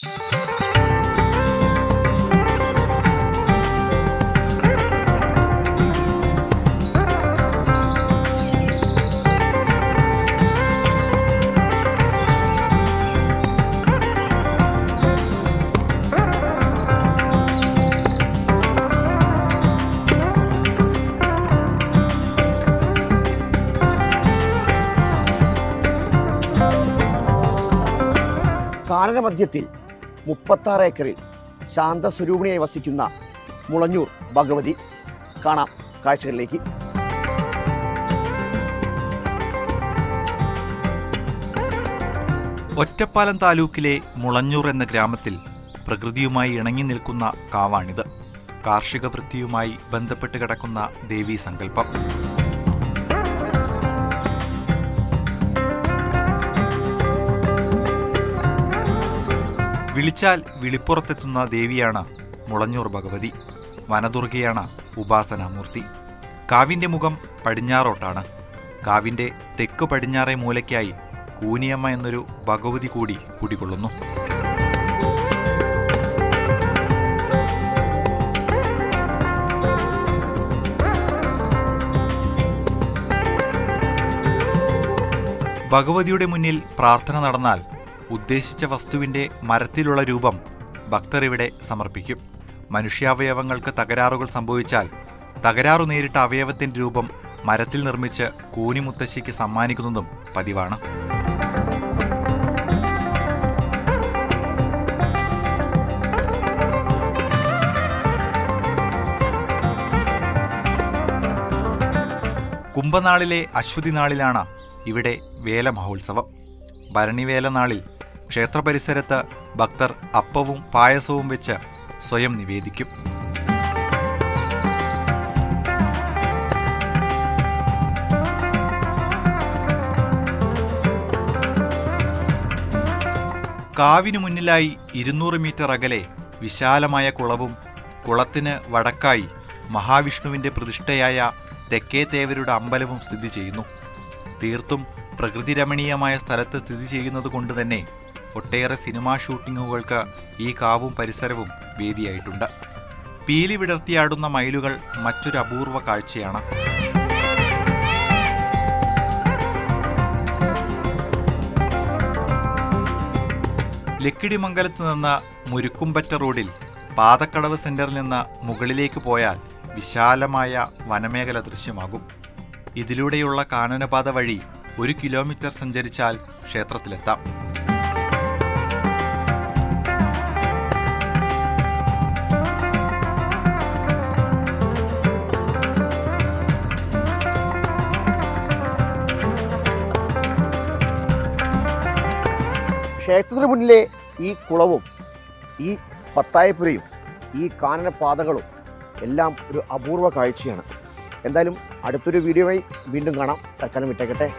കാനനമധ്യത്തിൽ 36 ഏക്കറിൽ ശാന്തസ്വരൂപിണിയായി വസിക്കുന്ന മുളഞ്ഞൂർ ഭഗവതി. കാണാം കാഴ്ചകളിലേക്ക്. ഒറ്റപ്പാലം താലൂക്കിലെ മുളഞ്ഞൂർ എന്ന ഗ്രാമത്തിൽ പ്രകൃതിയുമായി ഇണങ്ങി നിൽക്കുന്ന കാവാണിത്. കാർഷിക വൃത്തിയുമായി ബന്ധപ്പെട്ട് കിടക്കുന്ന ദേവീ സങ്കല്പം. വിളിച്ചാൽ വിളിപ്പുറത്തെത്തുന്ന ദേവിയാണ് മുളഞ്ഞൂർ ഭഗവതി. വനദുർഗയാണ് ഉപാസനാമൂർത്തി. കാവിൻ്റെ മുഖം പടിഞ്ഞാറോട്ടാണ്. കാവിൻ്റെ തെക്ക് പടിഞ്ഞാറേ മൂലയ്ക്കായി കൂനിയമ്മ എന്നൊരു ഭഗവതി കൂടി കുടികൊള്ളുന്നു. ഭഗവതിയുടെ മുന്നിൽ പ്രാർത്ഥന നടന്നാൽ ഉദ്ദേശിച്ച വസ്തുവിൻ്റെ മരത്തിലുള്ള രൂപം ഭക്തർ ഇവിടെ സമർപ്പിക്കും. മനുഷ്യാവയവങ്ങൾക്ക് തകരാറുകൾ സംഭവിച്ചാൽ തകരാറു നേരിട്ട അവയവത്തിൻ്റെ രൂപം മരത്തിൽ നിർമ്മിച്ച് കൂനിമുത്തശ്ശിക്ക് സമ്മാനിക്കുന്നതും പതിവാണ്. കുംഭനാളിലെ അശ്വതി നാളിലാണ് ഇവിടെ വേല മഹോത്സവം. ഭരണിവേല നാളിൽ ക്ഷേത്രപരിസരത്ത് ഭക്തർ അപ്പവും പായസവും വെച്ച് സ്വയം നിവേദിക്കും. കാവിനു മുന്നിലായി 200 മീറ്റർ അകലെ വിശാലമായ കുളവും കുളത്തിന് വടക്കായി മഹാവിഷ്ണുവിൻ്റെ പ്രതിഷ്ഠയായ തെക്കേത്തേവരുടെ അമ്പലവും സ്ഥിതി ചെയ്യുന്നു. തീർത്തും പ്രകൃതിരമണീയമായ സ്ഥലത്ത് സ്ഥിതി ചെയ്യുന്നത് കൊണ്ട് തന്നെ ഒട്ടേറെ സിനിമാ ഷൂട്ടിങ്ങുകൾക്ക് ഈ കാവും പരിസരവും വേദിയായിട്ടുണ്ട്. പീലി വിടർത്തിയാടുന്ന മയിലുകൾ മറ്റൊരു അപൂർവ കാഴ്ചയാണ്. ലക്കിടിമംഗലത്ത് നിന്ന് മുരുക്കുംപറ്റ റോഡിൽ പാതക്കടവ് സെന്ററിൽ നിന്ന് മുകളിലേക്ക് പോയാൽ വിശാലമായ വനമേഖല ദൃശ്യമാകും. ഇതിലൂടെയുള്ള കാനനപാത വഴി 1 കിലോമീറ്റർ സഞ്ചരിച്ചാൽ ക്ഷേത്രത്തിലെത്താം. ക്ഷേത്രത്തിന് മുന്നിലെ ഈ കുളവും ഈ പത്തായപ്പുരയും ഈ കാനനപാതകളും എല്ലാം ഒരു അപൂർവ കാഴ്ചയാണ്. എന്തായാലും അടുത്തൊരു വീഡിയോയുമായി വീണ്ടും കാണാം. തൽക്കാലം വിട്ടേക്കട്ടെ.